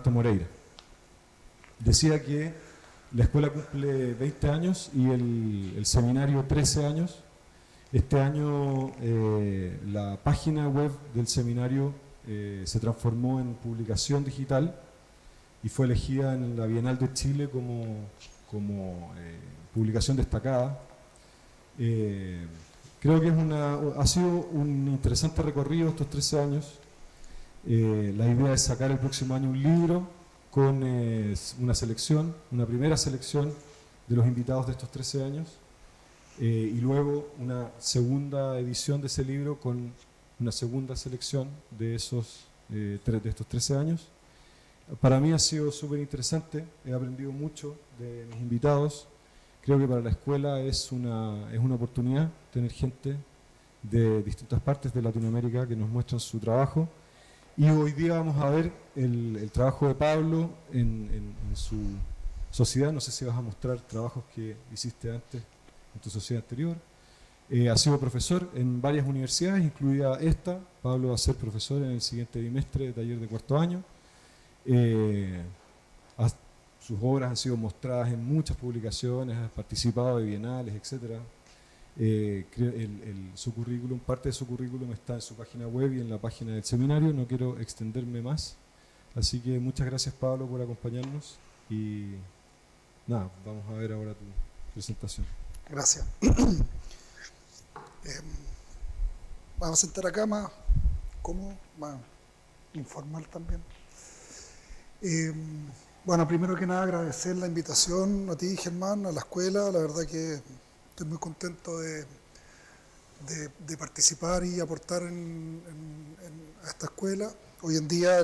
Alberto Moreira. Decía que la escuela cumple 20 años y el seminario 13 años. Este año la página web del seminario se transformó en publicación digital y fue elegida en la Bienal de Chile como publicación destacada. Creo que ha sido un interesante recorrido estos 13 años. La idea es sacar el próximo año un libro con una primera selección de los invitados de estos 13 años y luego una segunda edición de ese libro con una segunda selección de estos 13 años. Para mí ha sido súper interesante, he aprendido mucho de mis invitados. Creo que para la escuela es una oportunidad tener gente de distintas partes de Latinoamérica que nos muestran su trabajo. Y hoy día vamos a ver el trabajo de Pablo en su sociedad. No sé si vas a mostrar trabajos que hiciste antes en tu sociedad anterior. Ha sido profesor en varias universidades, incluida esta. Pablo va a ser profesor en el siguiente bimestre de taller de cuarto año. Sus obras han sido mostradas en muchas publicaciones, ha participado de bienales, etc. Su currículum, parte de su currículum está en su página web y en la página del seminario. No quiero extenderme más, así que muchas gracias, Pablo, por acompañarnos y nada, vamos a ver ahora tu presentación. Gracias. Vamos a sentar acá más cómodo, más informal también. Bueno, primero que nada agradecer la invitación a ti, Germán, a la escuela. La verdad que estoy muy contento de participar y aportar a esta escuela. Hoy en día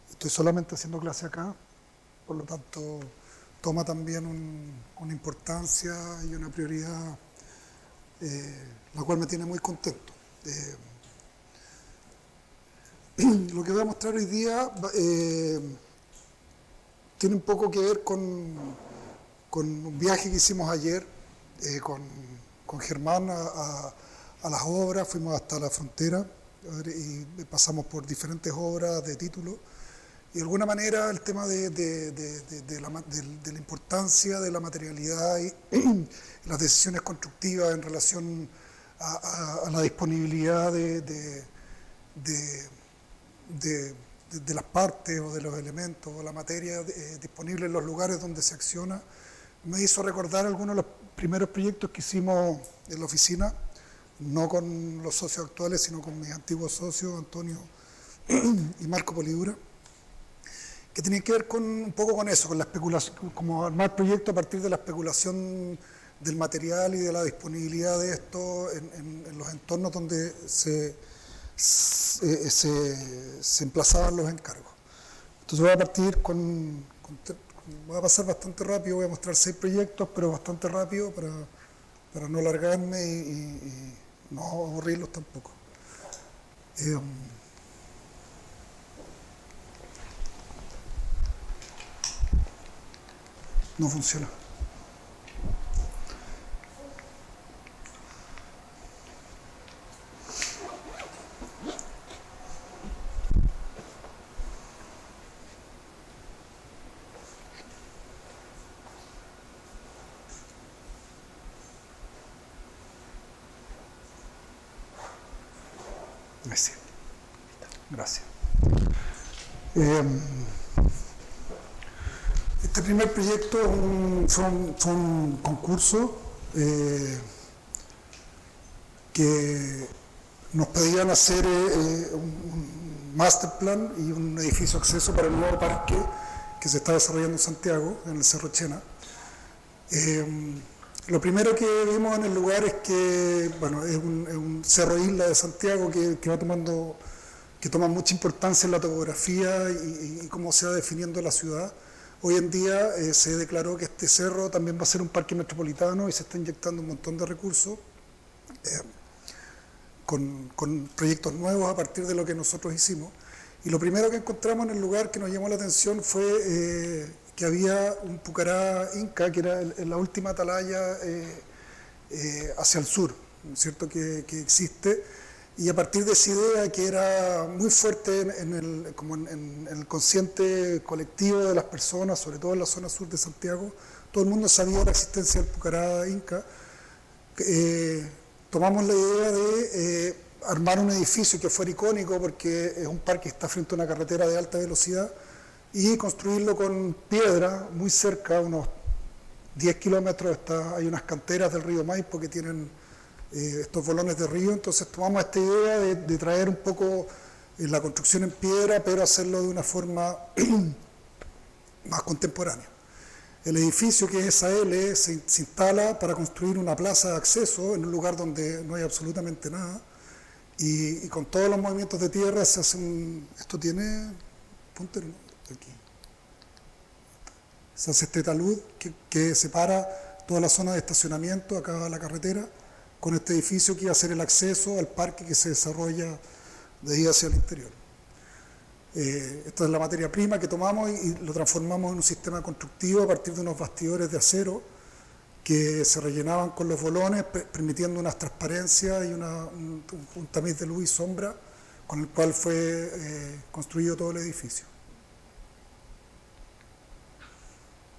estoy solamente haciendo clase acá, por lo tanto toma también una importancia y una prioridad, la cual me tiene muy contento. Lo que voy a mostrar hoy día tiene un poco que ver con un viaje que hicimos ayer con Germán a las obras. Fuimos hasta la frontera y pasamos por diferentes obras de título. Y de alguna manera el tema de la importancia de la materialidad y las decisiones constructivas en relación a la disponibilidad de las partes o de los elementos o la materia disponible en los lugares donde se acciona, me hizo recordar algunos de los primeros proyectos que hicimos en la oficina, no con los socios actuales, sino con mis antiguos socios, Antonio y Marco Polidura, que tenían que ver un poco con eso, con la especulación, como armar proyectos a partir de la especulación del material y de la disponibilidad de esto en los entornos donde se emplazaban los encargos. Entonces voy a partir voy a pasar bastante rápido, voy a mostrar 6 proyectos, pero bastante rápido para no alargarme y no aburrirlos tampoco. No funciona. Sí. Gracias. Este primer proyecto fue un concurso que nos pedían hacer un master plan y un edificio de acceso para el nuevo parque que se está desarrollando en Santiago, en el Cerro Chena. Lo primero que vimos en el lugar es que, bueno, es un cerro isla de Santiago que toma mucha importancia en la topografía y cómo se va definiendo la ciudad. Hoy en día se declaró que este cerro también va a ser un parque metropolitano y se está inyectando un montón de recursos con proyectos nuevos a partir de lo que nosotros hicimos. Y lo primero que encontramos en el lugar que nos llamó la atención fue que había un pucará inca, que era la última atalaya hacia el sur, ¿cierto? que existe, Y a partir de esa idea que era muy fuerte en el consciente colectivo de las personas, sobre todo en la zona sur de Santiago, todo el mundo sabía de la existencia del Pucará Inca, tomamos la idea de armar un edificio que fuera icónico porque es un parque que está frente a una carretera de alta velocidad y construirlo con piedra muy cerca, unos 10 kilómetros, hay unas canteras del río Maipo que tienen estos bolones de río, entonces tomamos esta idea de traer un poco la construcción en piedra, pero hacerlo de una forma más contemporánea. El edificio, que es SAL, se instala para construir una plaza de acceso en un lugar donde no hay absolutamente nada, y con todos los movimientos de tierra se hace esto tiene puntero, ¿no? Aquí. Se hace este talud que separa toda la zona de estacionamiento acá a la carretera con este edificio que iba a ser el acceso al parque que se desarrolla de ahí hacia el interior. Esta es la materia prima que tomamos y lo transformamos en un sistema constructivo a partir de unos bastidores de acero que se rellenaban con los bolones, permitiendo unas transparencias y un tamiz de luz y sombra con el cual fue construido todo el edificio.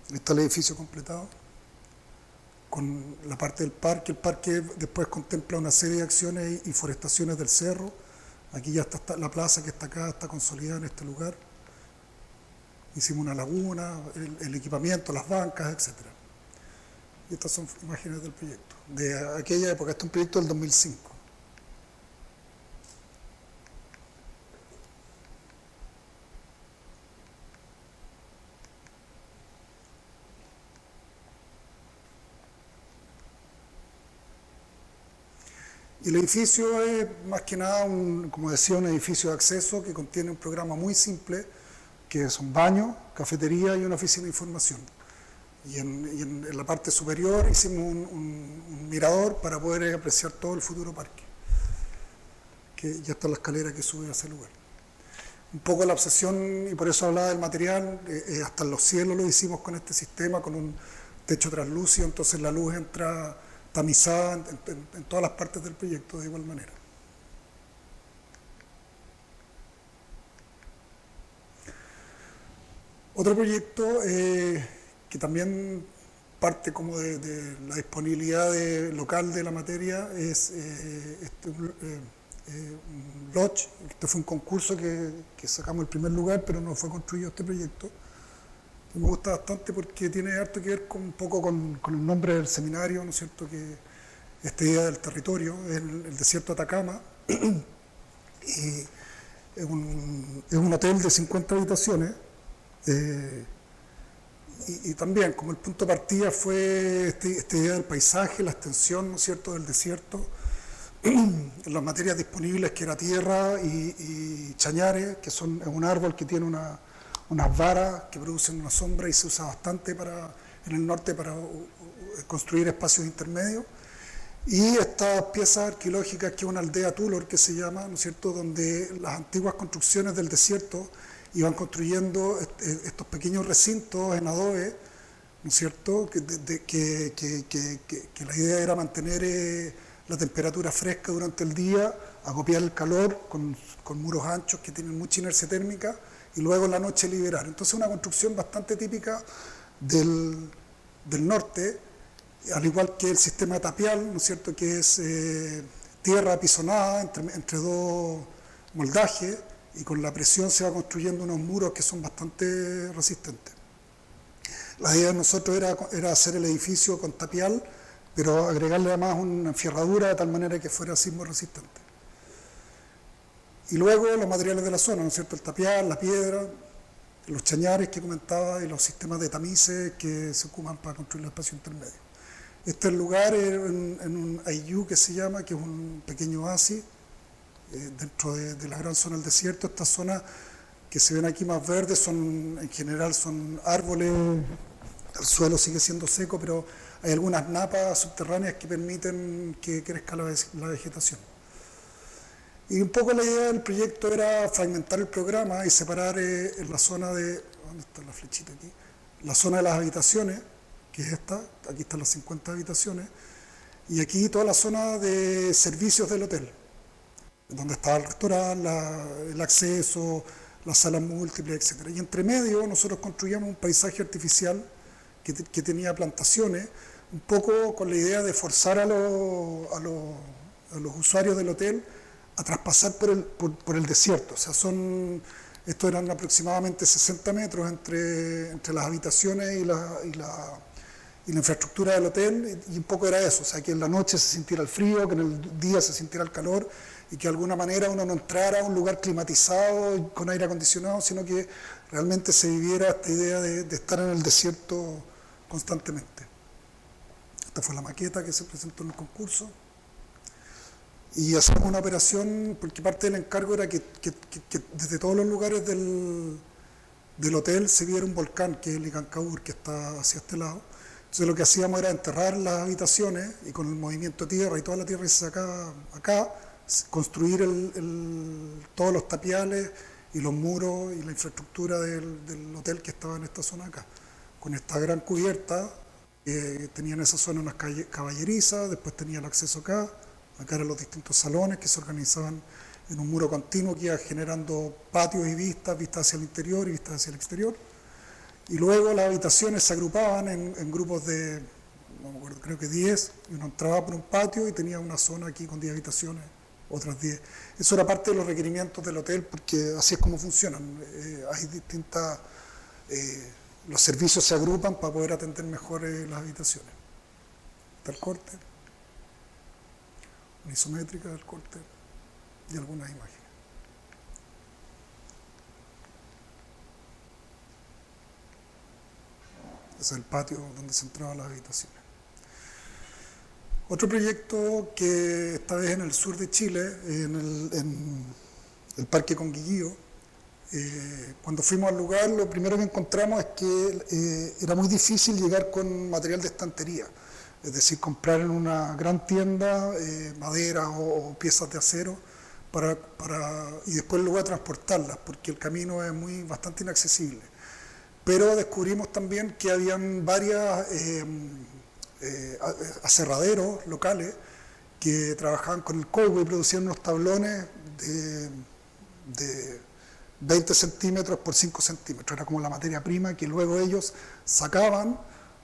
Este es el edificio completado con la parte del parque. El parque después contempla una serie de acciones y forestaciones del cerro. Aquí ya está la plaza que está acá, está consolidada en este lugar. Hicimos una laguna, el equipamiento, las bancas, etc. Y estas son imágenes del proyecto, de aquella época. Este es un proyecto del 2005. Y el edificio es más que nada, como decía, un edificio de acceso que contiene un programa muy simple, que son baños, cafetería y una oficina de información. Y en la parte superior hicimos un mirador para poder apreciar todo el futuro parque, que ya está la escalera que sube a ese lugar. Un poco la obsesión, y por eso hablaba del material, hasta en los cielos lo hicimos con este sistema, con un techo translúcido, entonces la luz entra tamizada en todas las partes del proyecto de igual manera. Otro proyecto que también parte como de la disponibilidad local de la materia es un lodge. Este fue un concurso que sacamos el primer lugar, pero no fue construido este proyecto. Me gusta bastante porque tiene harto que ver un poco con el nombre del seminario, ¿no es cierto?, que esta idea del territorio, el desierto de Atacama, y es un hotel de 50 habitaciones, y también como el punto de partida fue esta idea del paisaje, la extensión, ¿no es cierto?, del desierto, en las materias disponibles que era tierra y chañares, que es un árbol que tiene unas varas que producen una sombra y se usa bastante en el norte para construir espacios intermedios. Y estas piezas arqueológicas, que es una aldea Tulor que se llama, ¿no es cierto?, donde las antiguas construcciones del desierto iban construyendo estos pequeños recintos en adobe, ¿no es cierto?, que la idea era mantener la temperatura fresca durante el día, acopiar el calor con muros anchos que tienen mucha inercia térmica, y luego en la noche liberar. Entonces una construcción bastante típica del norte, al igual que el sistema tapial, ¿no es cierto?, que es tierra apisonada entre dos moldajes, y con la presión se va construyendo unos muros que son bastante resistentes. La idea de nosotros era hacer el edificio con tapial, pero agregarle además una enfierradura de tal manera que fuera sismo resistente. Y luego los materiales de la zona, ¿no es cierto?, el tapial, la piedra, los chañares que comentaba y los sistemas de tamices que se ocupan para construir el espacio intermedio. Este es el lugar en un Ayllu que se llama, que es un pequeño oasis dentro de la gran zona del desierto. Estas zonas que se ven aquí más verdes en general son árboles, el suelo sigue siendo seco, pero hay algunas napas subterráneas que permiten que crezca la vegetación. Y un poco la idea del proyecto era fragmentar el programa y separar en la zona de... ¿Dónde está la flechita aquí? La zona de las habitaciones, que es esta, aquí están las 50 habitaciones, y aquí toda la zona de servicios del hotel. donde estaba el restaurante, el acceso, las salas múltiples, etc. Y entre medio nosotros construíamos un paisaje artificial que tenía plantaciones, un poco con la idea de forzar a los usuarios del hotel a traspasar por el desierto. O sea, estos eran aproximadamente 60 metros entre las habitaciones y la infraestructura del hotel, y un poco era eso, o sea, que en la noche se sintiera el frío, que en el día se sintiera el calor, y que de alguna manera uno no entrara a un lugar climatizado con aire acondicionado, sino que realmente se viviera esta idea de estar en el desierto constantemente. Esta fue la maqueta que se presentó en el concurso. Y hacemos una operación, porque parte del encargo era que desde todos los lugares del hotel se viera un volcán, que es el Icacanaúr, que está hacia este lado. Entonces lo que hacíamos era enterrar las habitaciones y con el movimiento de tierra y toda la tierra que se sacaba acá, construir todos los tapiales y los muros y la infraestructura del hotel que estaba en esta zona acá. Con esta gran cubierta, tenía en esa zona unas caballerizas, después tenía el acceso acá eran los distintos salones que se organizaban en un muro continuo que iba generando patios y vistas hacia el interior y vistas hacia el exterior. Y luego las habitaciones se agrupaban en grupos de, no me acuerdo, creo que 10, y uno entraba por un patio y tenía una zona aquí con 10 habitaciones, otras 10. Eso era parte de los requerimientos del hotel, porque así es como funcionan. Hay distintas, los servicios se agrupan para poder atender mejor las habitaciones. Está el corte, una isométrica del corte y algunas imágenes. Es el patio donde se entraban las habitaciones. Otro proyecto que esta vez en el sur de Chile, en el Parque Conguillío, cuando fuimos al lugar lo primero que encontramos es que era muy difícil llegar con material de estantería, es decir, comprar en una gran tienda madera o piezas de acero y después luego transportarlas, porque el camino es bastante inaccesible. Pero descubrimos también que habían varios aserraderos locales que trabajaban con el cobre y producían unos tablones de 20 centímetros por 5 centímetros. Era como la materia prima que luego ellos sacaban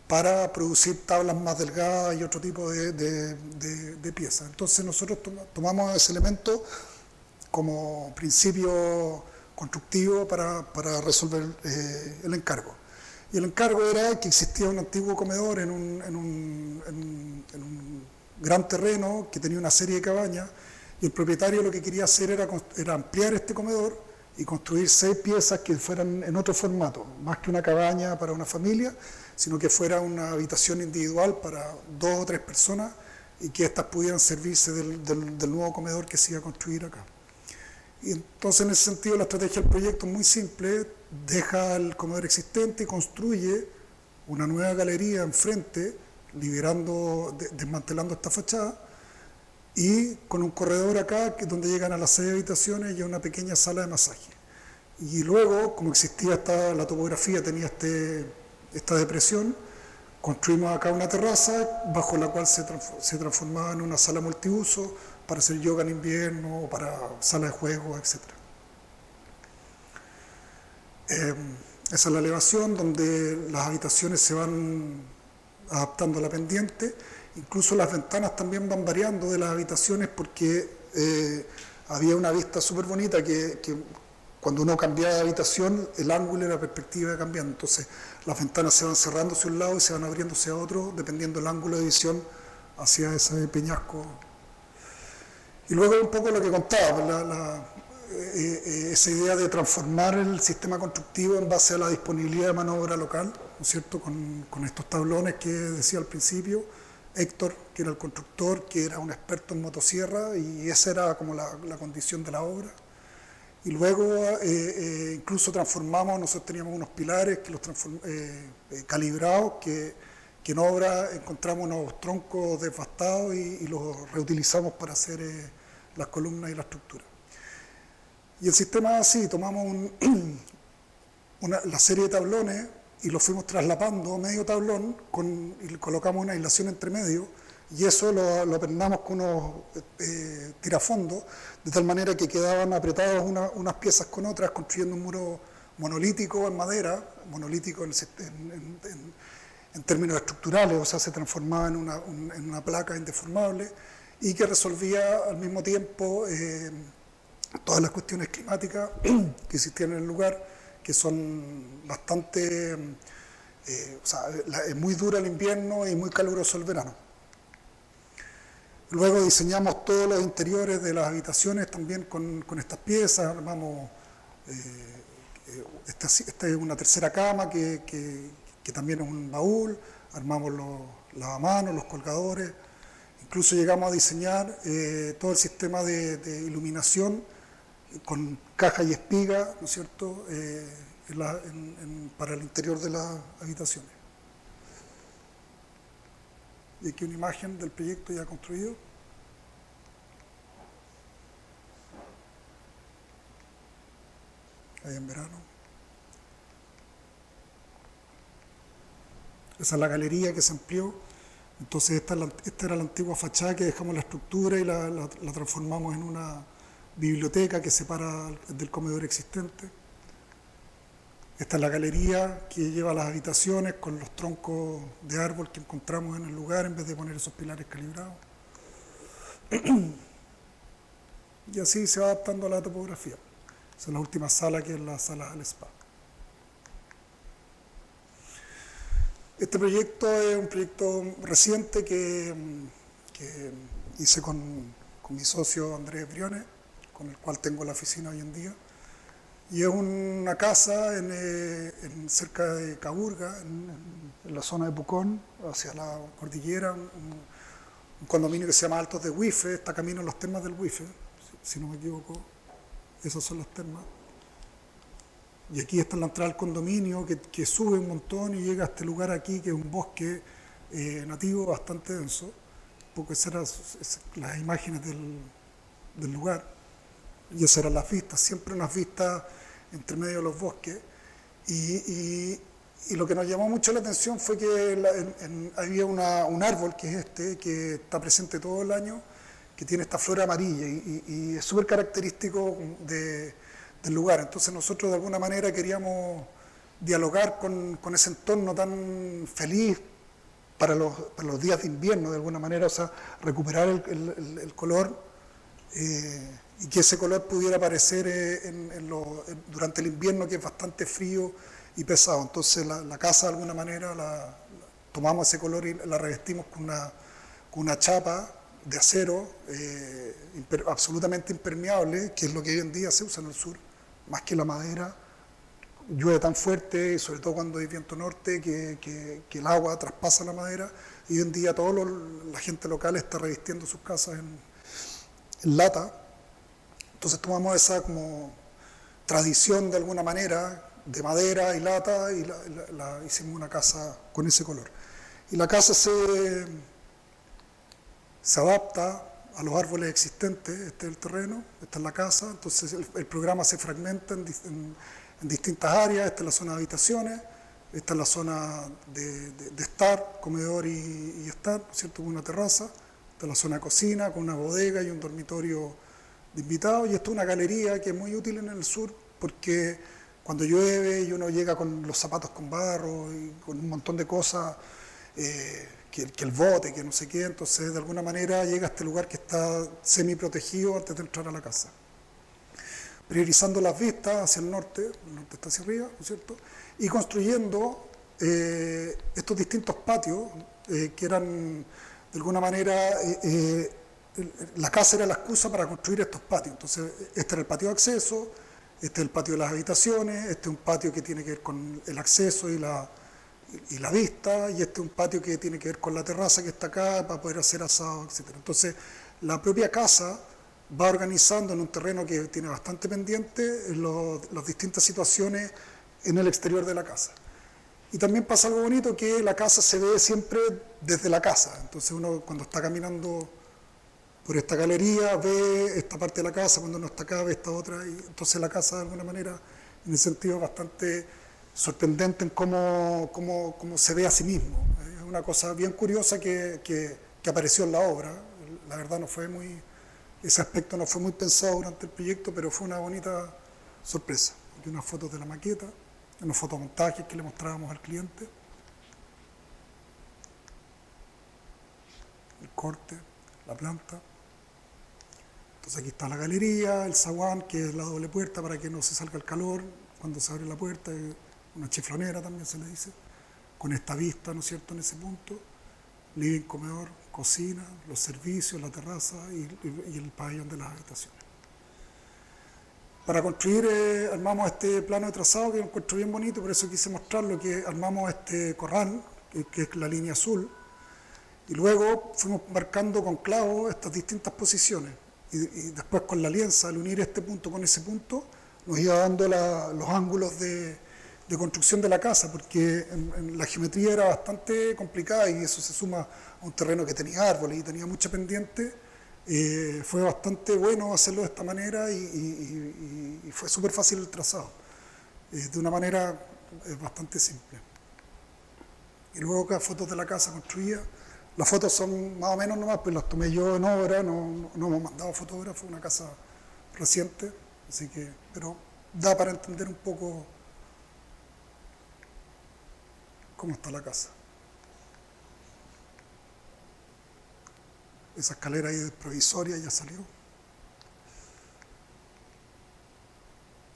para producir tablas más delgadas y otro tipo de piezas. Entonces nosotros tomamos ese elemento como principio constructivo para resolver el encargo. Y el encargo era que existía un antiguo comedor en un gran terreno que tenía una serie de cabañas, y el propietario lo que quería hacer era ampliar este comedor y construir 6 piezas que fueran en otro formato, más que una cabaña para una familia, sino que fuera una habitación individual para 2 o 3 personas y que éstas pudieran servirse del nuevo comedor que se iba a construir acá. Y entonces, en ese sentido, la estrategia del proyecto es muy simple: deja el comedor existente y construye una nueva galería enfrente, desmantelando esta fachada, y con un corredor acá donde llegan a las 6 habitaciones y a una pequeña sala de masaje. Y luego, como existía la topografía, tenía esta depresión, construimos acá una terraza bajo la cual se transformaba en una sala multiuso para hacer yoga en invierno, para sala de juegos, etc. Esa es la elevación donde las habitaciones se van adaptando a la pendiente. Incluso las ventanas también van variando de las habitaciones, porque había una vista súper bonita que cuando uno cambiaba de habitación, el ángulo y la perspectiva iba cambiando. Entonces las ventanas se van cerrando hacia un lado y se van abriendo hacia otro, dependiendo del ángulo de visión hacia ese peñasco. Y luego un poco lo que contaba, esa idea de transformar el sistema constructivo en base a la disponibilidad de mano de obra local, ¿no es cierto?, con estos tablones que decía al principio. Héctor, que era el constructor, que era un experto en motosierra, y esa era como la condición de la obra. Y luego incluso nosotros teníamos unos pilares que los calibrados, que en obra encontramos unos troncos devastados y los reutilizamos para hacer las columnas y la estructura. Y el sistema es así: tomamos la serie de tablones y los fuimos traslapando medio tablón y le colocamos una aislación entre medio, y eso lo apernamos con unos tirafondos, de tal manera que quedaban apretados unas piezas con otras, construyendo un muro monolítico en madera, monolítico en términos estructurales, o sea, se transformaba en una placa indeformable y que resolvía al mismo tiempo todas las cuestiones climáticas que existían en el lugar, que son bastante, o sea, es muy duro el invierno y muy caluroso el verano. Luego diseñamos todos los interiores de las habitaciones también con estas piezas, armamos, esta es una tercera cama que también es un baúl, armamos los lavamanos, los colgadores, incluso llegamos a diseñar todo el sistema de iluminación con caja y espiga, ¿no es cierto?, para el interior de las habitaciones. Y aquí una imagen del proyecto ya construido. Ahí en verano. Esa es la galería que se amplió. Entonces esta era la antigua fachada que dejamos la estructura y la transformamos en una biblioteca que separa del comedor existente. Esta es la galería que lleva las habitaciones con los troncos de árbol que encontramos en el lugar en vez de poner esos pilares calibrados. Y así se va adaptando a la topografía. Esa es la última sala, que es la sala del spa. Este proyecto es un proyecto reciente que hice con mi socio Andrés Briones, con el cual tengo la oficina hoy en día. Y es una casa cerca de Caburga, en la zona de Pucón, hacia la cordillera, un condominio que se llama Altos de Huife, está camino a los termas del Huife, si no me equivoco, esas son las termas. Y aquí está la entrada al condominio que sube un montón y llega a este lugar aquí, que es un bosque nativo bastante denso, porque esas eran las imágenes del lugar. Y esas eran las vistas, siempre unas vistas entre medio de los bosques. Y lo que nos llamó mucho la atención fue que había un árbol, que es este, que está presente todo el año, que tiene esta flor amarilla y es súper característico del lugar. Entonces nosotros de alguna manera queríamos dialogar con ese entorno tan feliz para los días de invierno, de alguna manera, o sea, recuperar el color y que ese color pudiera aparecer durante el invierno, que es bastante frío y pesado. Entonces la casa de alguna manera tomamos ese color y la revestimos con una chapa de acero absolutamente impermeable, que es lo que hoy en día se usa en el sur, más que la madera. Llueve tan fuerte, sobre todo cuando hay viento norte, que el agua traspasa la madera, y hoy en día la gente local está revistiendo sus casas en lata. Entonces tomamos esa como tradición de alguna manera, de madera y lata, y hicimos una casa con ese color. Y la casa se adapta a los árboles existentes. Este es el terreno, esta es la casa. Entonces el programa se fragmenta en distintas áreas. Esta es la zona de habitaciones, esta es la zona de estar, comedor y estar, ¿no es cierto?, con una terraza. Esta es la zona de cocina, con una bodega y un dormitorio de invitados. Y esta es una galería que es muy útil en el sur, porque cuando llueve y uno llega con los zapatos con barro y con un montón de cosas, que el bote, que no sé qué, entonces de alguna manera llega a este lugar que está semi-protegido antes de entrar a la casa. Priorizando las vistas hacia el norte está hacia arriba, ¿no es cierto?, y construyendo estos distintos patios que eran, de alguna manera, la casa era la excusa para construir estos patios. Entonces, este era el patio de acceso, este es el patio de las habitaciones, este es un patio que tiene que ver con el acceso y la vista, y este es un patio que tiene que ver con la terraza que está acá para poder hacer asado, etc. Entonces, la propia casa va organizando en un terreno que tiene bastante pendiente las distintas situaciones en el exterior de la casa. Y también pasa algo bonito, que la casa se ve siempre desde la casa. Entonces uno, cuando está caminando por esta galería, ve esta parte de la casa, cuando uno está acá ve esta otra, y entonces la casa de alguna manera, en ese sentido, es bastante sorprendente en cómo se ve a sí mismo. Es una cosa bien curiosa que que apareció en la obra. La verdad ese aspecto no fue muy pensado durante el proyecto, pero fue una bonita sorpresa. Aquí unas fotos de la maqueta, unos fotomontajes que le mostrábamos al cliente, el corte, la planta. Entonces aquí está la galería, el zaguán, que es la doble puerta para que no se salga el calor cuando se abre la puerta, una chiflonera también se le dice, con esta vista, ¿no es cierto?, en ese punto. Living, comedor, cocina, los servicios, la terraza y el pabellón de las habitaciones. Para construir armamos este plano de trazado que lo encuentro bien bonito, por eso quise mostrarlo, que armamos este corral, que es la línea azul, y luego fuimos marcando con clavos estas distintas posiciones. Y después con la alianza, al unir este punto con ese punto, nos iba dando los ángulos de construcción de la casa, porque la geometría era bastante complicada y eso se suma a un terreno que tenía árboles y tenía mucha pendiente. Fue bastante bueno hacerlo de esta manera y fue súper fácil el trazado, de una manera bastante simple. Y luego acá fotos de la casa construida. Las fotos son más o menos nomás, pues las tomé yo en obra, no hemos mandado fotógrafos, una casa reciente, así que, pero da para entender un poco cómo está la casa. Esa escalera ahí es provisoria, ya salió.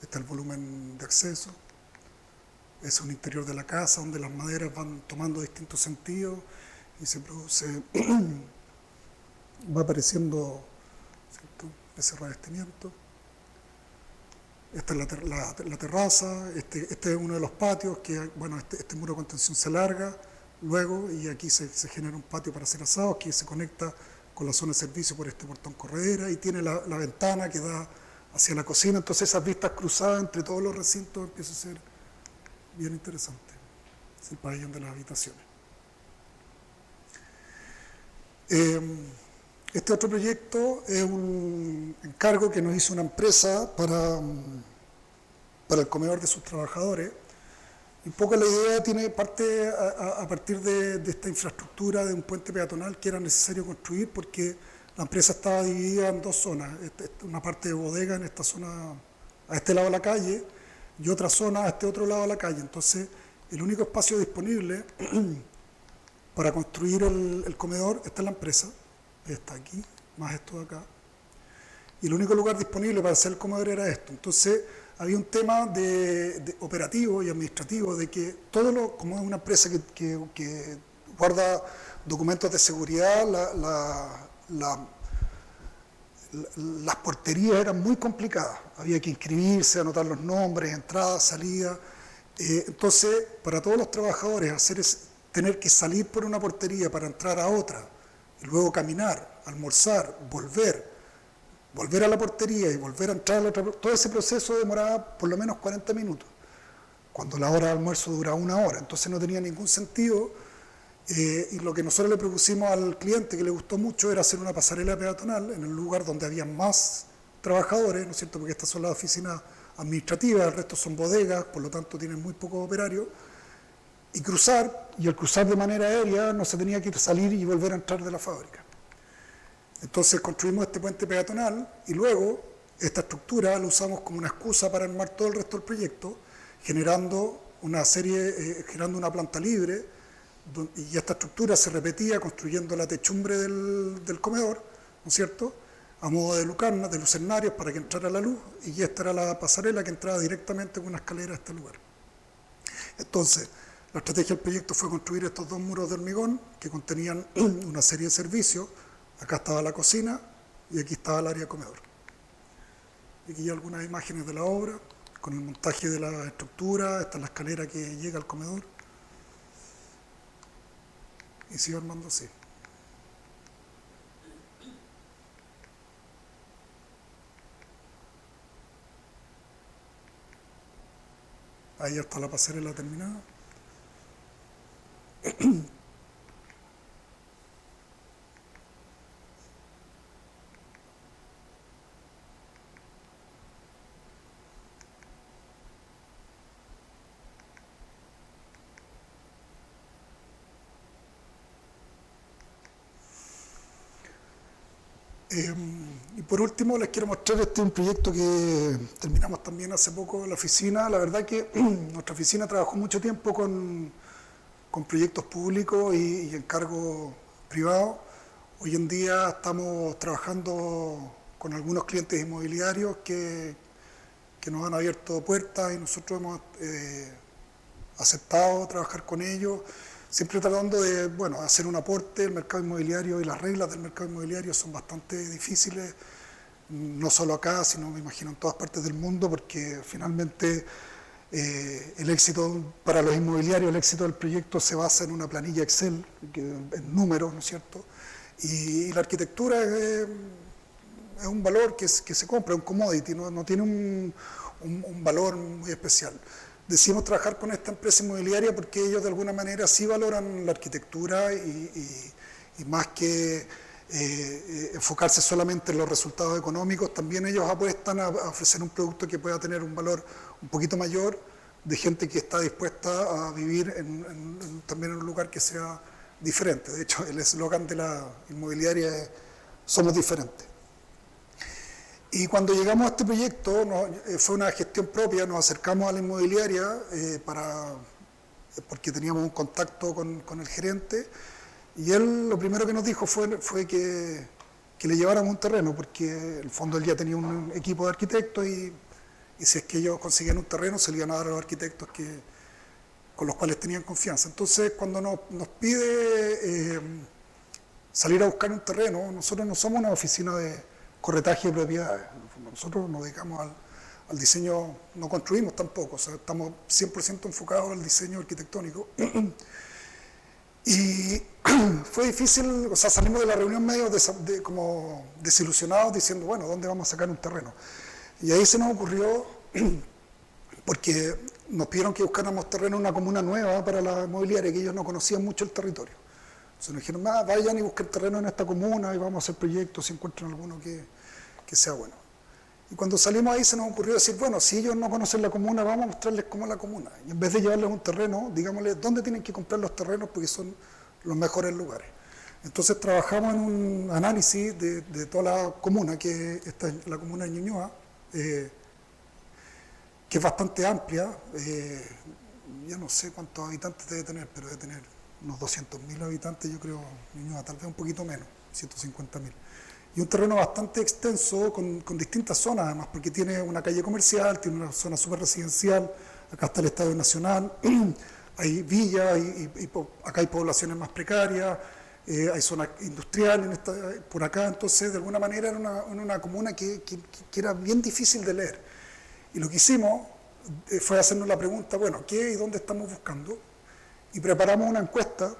Este es el volumen de acceso. Es un interior de la casa donde las maderas van tomando distintos sentidos y se produce, va apareciendo, ¿cierto?, ese revestimiento. Esta es la terraza, este es uno de los patios, que bueno, este muro de contención se larga luego y aquí se genera un patio para hacer asados que se conecta con la zona de servicio por este portón corredera y tiene la ventana que da hacia la cocina, entonces esas vistas cruzadas entre todos los recintos empieza a ser bien interesante. Es el pabellón de las habitaciones. Este otro proyecto es un encargo que nos hizo una empresa para el comedor de sus trabajadores. Un poco la idea tiene parte a partir de esta infraestructura de un puente peatonal que era necesario construir porque la empresa estaba dividida en dos zonas, una parte de bodega en esta zona a este lado de la calle y otra zona a este otro lado de la calle. Entonces el único espacio disponible para construir el comedor está en la empresa, está aquí, más esto de acá, y el único lugar disponible para hacer el comedor era esto. Entonces había un tema de operativo y administrativo de que como es una empresa que guarda documentos de seguridad, las porterías eran muy complicadas, había que inscribirse, anotar los nombres, entrada, salida. Entonces para todos los trabajadores tener que salir por una portería para entrar a otra y luego caminar, almorzar, volver a la portería y volver a entrar a la otra, todo ese proceso demoraba por lo menos 40 minutos, cuando la hora de almuerzo duraba 1 hora, entonces no tenía ningún sentido. Y lo que nosotros le propusimos al cliente, que le gustó mucho, era hacer una pasarela peatonal en el lugar donde había más trabajadores, ¿no es cierto?, porque estas son las oficinas administrativas, el resto son bodegas, por lo tanto tienen muy pocos operarios, y al cruzar de manera aérea no se tenía que salir y volver a entrar de la fábrica. Entonces construimos este puente peatonal y luego esta estructura la usamos como una excusa para armar todo el resto del proyecto, generando una planta libre, y esta estructura se repetía construyendo la techumbre del comedor, ¿no es cierto?, a modo de lucarnas, de lucernarios para que entrara la luz, y esta era la pasarela que entraba directamente con una escalera a este lugar. Entonces, la estrategia del proyecto fue construir estos 2 muros de hormigón que contenían una serie de servicios. Acá estaba la cocina y aquí estaba el área comedor. Aquí hay algunas imágenes de la obra con el montaje de la estructura. Esta es la escalera que llega al comedor. Y sigo armando así. Ahí está la pasarela terminada. Y por último les quiero mostrar un proyecto que terminamos también hace poco en la oficina. La verdad que nuestra oficina trabajó mucho tiempo con proyectos públicos y encargos privados. Hoy en día estamos trabajando con algunos clientes inmobiliarios que nos han abierto puertas y nosotros hemos aceptado trabajar con ellos, siempre tratando de hacer un aporte. El mercado inmobiliario y las reglas del mercado inmobiliario son bastante difíciles, no solo acá, sino me imagino en todas partes del mundo, porque finalmente el éxito para los inmobiliarios, el éxito del proyecto se basa en una planilla Excel, en números, ¿no es cierto? Y la arquitectura es un valor que se compra, un commodity, no tiene un valor muy especial. Decidimos trabajar con esta empresa inmobiliaria porque ellos de alguna manera sí valoran la arquitectura y más que enfocarse solamente en los resultados económicos, también ellos apuestan a ofrecer un producto que pueda tener un valor un poquito mayor, de gente que está dispuesta a vivir también en un lugar que sea diferente. De hecho, el eslogan de la inmobiliaria es "Somos diferentes". Y cuando llegamos a este proyecto, fue una gestión propia, nos acercamos a la inmobiliaria porque teníamos un contacto con el gerente, y él lo primero que nos dijo fue que le lleváramos un terreno, porque en el fondo él ya tenía un equipo de arquitectos y si es que ellos conseguían un terreno se le iban a dar a los arquitectos con los cuales tenían confianza. Entonces, cuando nos pide salir a buscar un terreno, nosotros no somos una oficina de corretaje de propiedades. Nosotros nos dedicamos al diseño, no construimos tampoco, o sea, estamos 100% enfocados al diseño arquitectónico. Y fue difícil, o sea, salimos de la reunión medio como desilusionados, diciendo, bueno, ¿dónde vamos a sacar un terreno? Y ahí se nos ocurrió, porque nos pidieron que buscáramos terreno en una comuna nueva para la inmobiliaria, que ellos no conocían mucho el territorio. Entonces nos dijeron, vayan y busquen terreno en esta comuna y vamos a hacer proyectos si encuentran alguno que sea bueno. Y cuando salimos ahí se nos ocurrió decir, bueno, si ellos no conocen la comuna, vamos a mostrarles cómo es la comuna. Y en vez de llevarles un terreno, digámosles dónde tienen que comprar los terrenos porque son los mejores lugares. Entonces trabajamos en un análisis de toda la comuna, que está en la comuna de Ñuñoa, que es bastante amplia. Ya no sé cuántos habitantes debe tener, pero debe tener unos 200.000 habitantes, yo creo, Ñuñoa, tal vez un poquito menos, 150.000. Y un terreno bastante extenso, con distintas zonas además, porque tiene una calle comercial, tiene una zona súper residencial, acá está el Estadio Nacional, hay villas, acá hay poblaciones más precarias, hay zonas industriales por acá. Entonces de alguna manera era una comuna que era bien difícil de leer. Y lo que hicimos fue hacernos la pregunta, bueno, ¿qué y dónde estamos buscando? Y preparamos una encuesta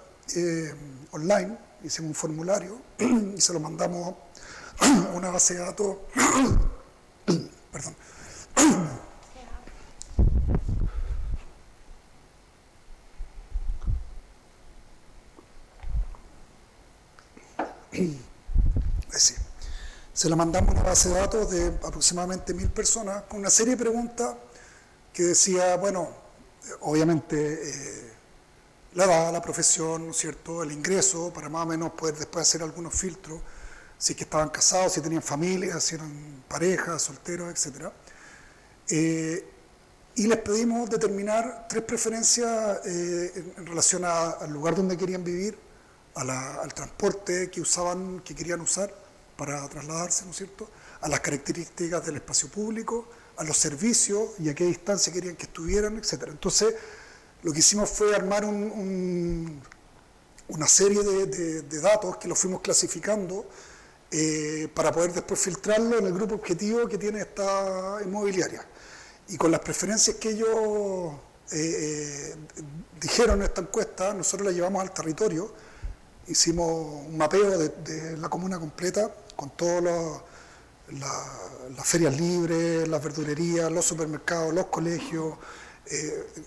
online, hicimos un formulario y se lo mandamos a una base de datos, perdón. Sí. Se la mandamos a una base de datos de aproximadamente 1.000 personas con una serie de preguntas que decía, bueno, obviamente la edad, la profesión, ¿no es cierto?, el ingreso, para más o menos poder después hacer algunos filtros, si es que estaban casados, si tenían familia, si eran parejas, solteros, etc. Y les pedimos determinar 3 preferencias en relación al lugar donde querían vivir, al transporte que querían usar para trasladarse, ¿no es cierto?, a las características del espacio público, a los servicios y a qué distancia querían que estuvieran, etc. Entonces, lo que hicimos fue armar una serie de datos que los fuimos clasificando para poder después filtrarlo en el grupo objetivo que tiene esta inmobiliaria. Y con las preferencias que ellos dijeron en esta encuesta, nosotros la llevamos al territorio, hicimos un mapeo de la comuna completa, con todas las ferias libres, las verdulerías, los supermercados, los colegios,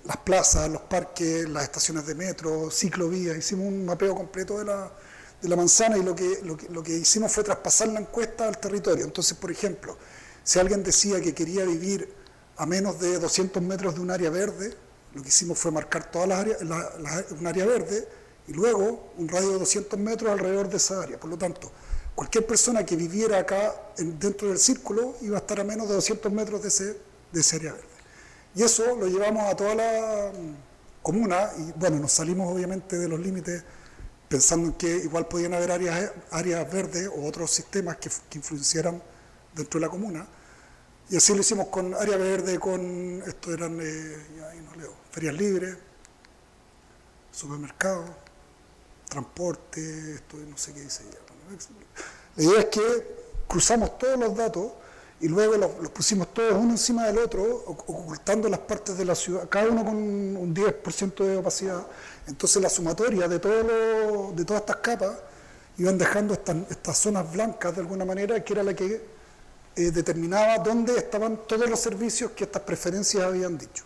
las plazas, los parques, las estaciones de metro, ciclovías. Hicimos un mapeo completo de la manzana y lo que hicimos fue traspasar la encuesta al territorio. Entonces, por ejemplo, si alguien decía que quería vivir a menos de 200 metros de un área verde, lo que hicimos fue marcar toda un área verde y luego un radio de 200 metros alrededor de esa área. Por lo tanto, cualquier persona que viviera acá dentro del círculo iba a estar a menos de 200 metros de ese área verde. Y eso lo llevamos a toda la comuna y bueno, nos salimos obviamente de los límites pensando en que igual podían haber áreas verdes o otros sistemas que influenciaran dentro de la comuna. Y así lo hicimos con área verde, con, esto eran, ahí no leo, ferias libres, supermercados, transporte, esto no sé qué dice ya. La idea es que cruzamos todos los datos y luego los pusimos todos uno encima del otro, ocultando las partes de la ciudad, cada uno con un 10% de opacidad. Entonces la sumatoria de todas estas capas iban dejando estas zonas blancas de alguna manera, que era la que determinaba dónde estaban todos los servicios que estas preferencias habían dicho.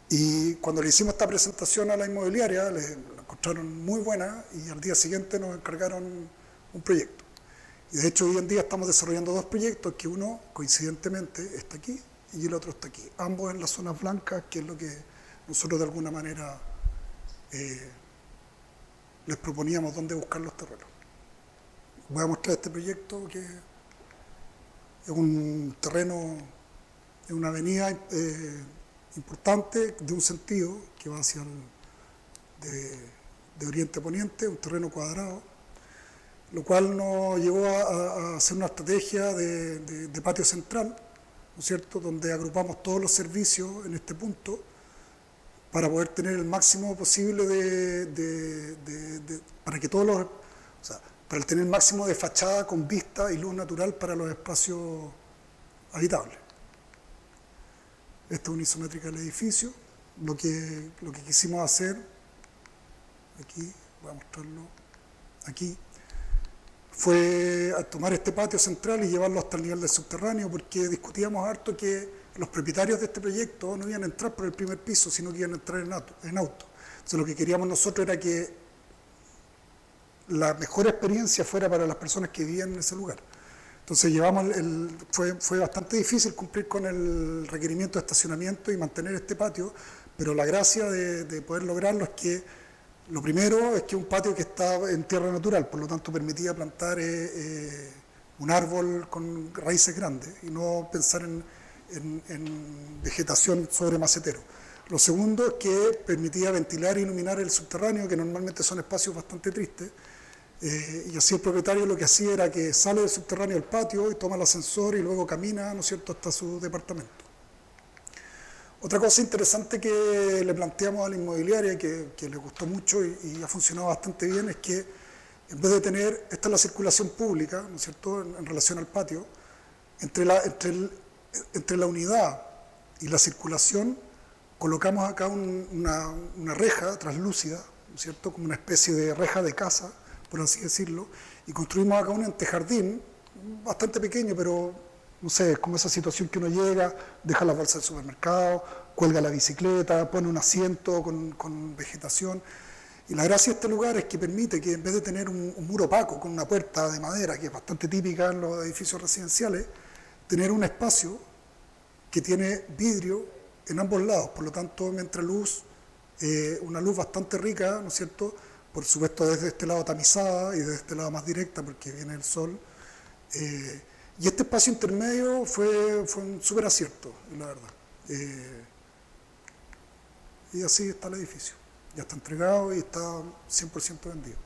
Y cuando le hicimos esta presentación a la inmobiliaria, la encontraron muy buena y al día siguiente nos encargaron un proyecto. Y de hecho hoy en día estamos desarrollando 2 proyectos, que uno coincidentemente está aquí y el otro está aquí, ambos en las zonas blancas, que es lo que nosotros de alguna manera les proponíamos dónde buscar los terrenos. Voy a mostrar este proyecto que es un terreno, es una avenida importante de un sentido que va hacia de oriente a poniente, un terreno cuadrado, lo cual nos llevó a hacer una estrategia de patio central, ¿no es cierto?, donde agrupamos todos los servicios en este punto para poder tener el máximo posible para que todos los, o sea, para tener el máximo de fachada con vista y luz natural para los espacios habitables. Esta es una isométrica del edificio. Lo que quisimos hacer, aquí, voy a mostrarlo, aquí, fue tomar este patio central y llevarlo hasta el nivel del subterráneo, porque discutíamos harto que los propietarios de este proyecto no iban a entrar por el primer piso, sino que iban a entrar en auto. Entonces lo que queríamos nosotros era que la mejor experiencia fuera para las personas que vivían en ese lugar. Entonces fue bastante difícil cumplir con el requerimiento de estacionamiento y mantener este patio, pero la gracia de poder lograrlo es que lo primero es que un patio que está en tierra natural, por lo tanto permitía plantar un árbol con raíces grandes y no pensar en vegetación sobre macetero. Lo segundo es que permitía ventilar e iluminar el subterráneo, que normalmente son espacios bastante tristes, y así el propietario lo que hacía era que sale del subterráneo al patio y toma el ascensor y luego camina, ¿no es cierto?, hasta su departamento. Otra cosa interesante que le planteamos a la inmobiliaria, que le gustó mucho y ha funcionado bastante bien, es que en vez de tener, esta es la circulación pública, ¿no es cierto?, en relación al patio, entre la unidad y la circulación colocamos acá una reja translúcida, ¿no es cierto?, como una especie de reja de casa, por así decirlo, y construimos acá un antejardín bastante pequeño, pero no sé, es como esa situación que uno llega, deja la bolsa del supermercado, cuelga la bicicleta, pone un asiento con vegetación. Y la gracia de este lugar es que permite que en vez de tener un muro opaco con una puerta de madera, que es bastante típica en los edificios residenciales, tener un espacio que tiene vidrio en ambos lados, por lo tanto entra luz, una luz bastante rica, ¿no es cierto?, por supuesto desde este lado tamizada y desde este lado más directa porque viene el sol. Y este espacio intermedio fue un súper acierto, la verdad. Y así está el edificio. Ya está entregado y está 100% vendido.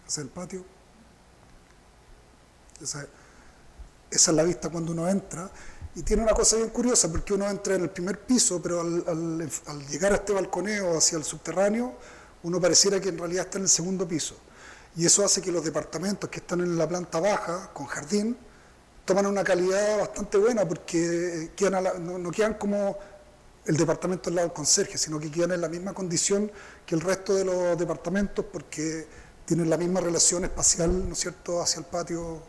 Ese es el patio. Esa es la vista cuando uno entra. Y tiene una cosa bien curiosa, porque uno entra en el primer piso, pero al llegar a este balconeo hacia el subterráneo, uno pareciera que en realidad está en el segundo piso. Y eso hace que los departamentos que están en la planta baja, con jardín, toman una calidad bastante buena, porque no quedan como el departamento al lado del conserje, sino que quedan en la misma condición que el resto de los departamentos, porque tienen la misma relación espacial, ¿no es cierto?, hacia el patio,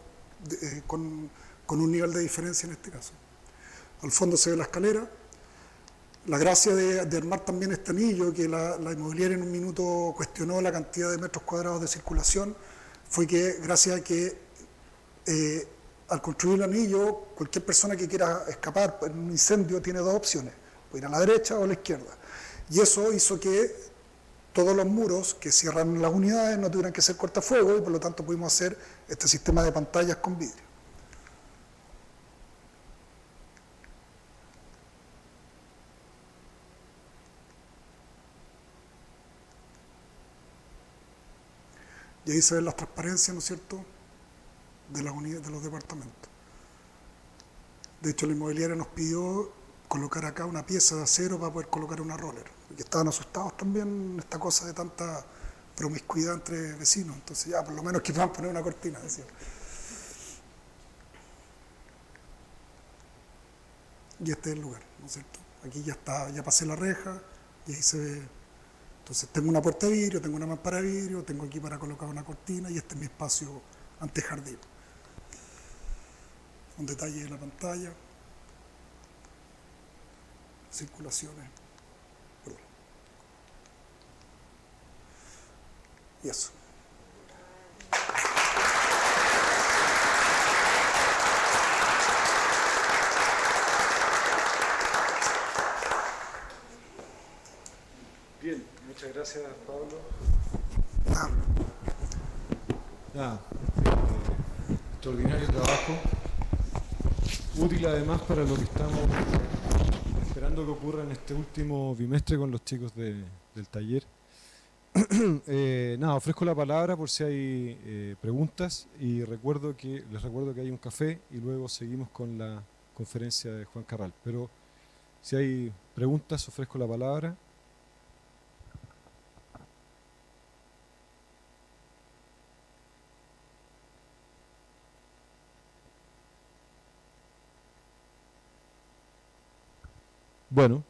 con un nivel de diferencia en este caso. Al fondo se ve la escalera. La gracia de armar también este anillo, que la inmobiliaria en un minuto cuestionó la cantidad de metros cuadrados de circulación, fue que gracias a que al construir el anillo, cualquier persona que quiera escapar en un incendio tiene 2 opciones. puede ir a la derecha o a la izquierda. Y eso hizo que todos los muros que cierran las unidades no tuvieran que ser cortafuegos y por lo tanto pudimos hacer este sistema de pantallas con vidrio. Y ahí se ven las transparencias, ¿no es cierto?, de las unidades, de los departamentos. De hecho, la inmobiliaria nos pidió colocar acá una pieza de acero para poder colocar una roller. Porque estaban asustados también en esta cosa de tanta promiscuidad entre vecinos. Entonces ya, por lo menos que van a poner una cortina, decía. Y este es el lugar, ¿no es cierto? Aquí ya está, ya pasé la reja y ahí se ve. Entonces tengo una puerta de vidrio, tengo una mampara de vidrio, tengo aquí para colocar una cortina y este es mi espacio antejardín. Un detalle de la pantalla, circulaciones, perdón. Y eso. Bien, muchas gracias, Pablo. Extraordinario trabajo, útil además para lo que estamos esperando que ocurra en este último bimestre con los chicos del taller. Ofrezco la palabra por si hay preguntas y les recuerdo que hay un café y luego seguimos con la conferencia de Juan Carral. Pero si hay preguntas, ofrezco la palabra. Bueno,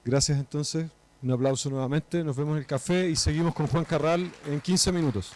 gracias entonces, un aplauso nuevamente, nos vemos en el café y seguimos con Juan Carral en 15 minutos.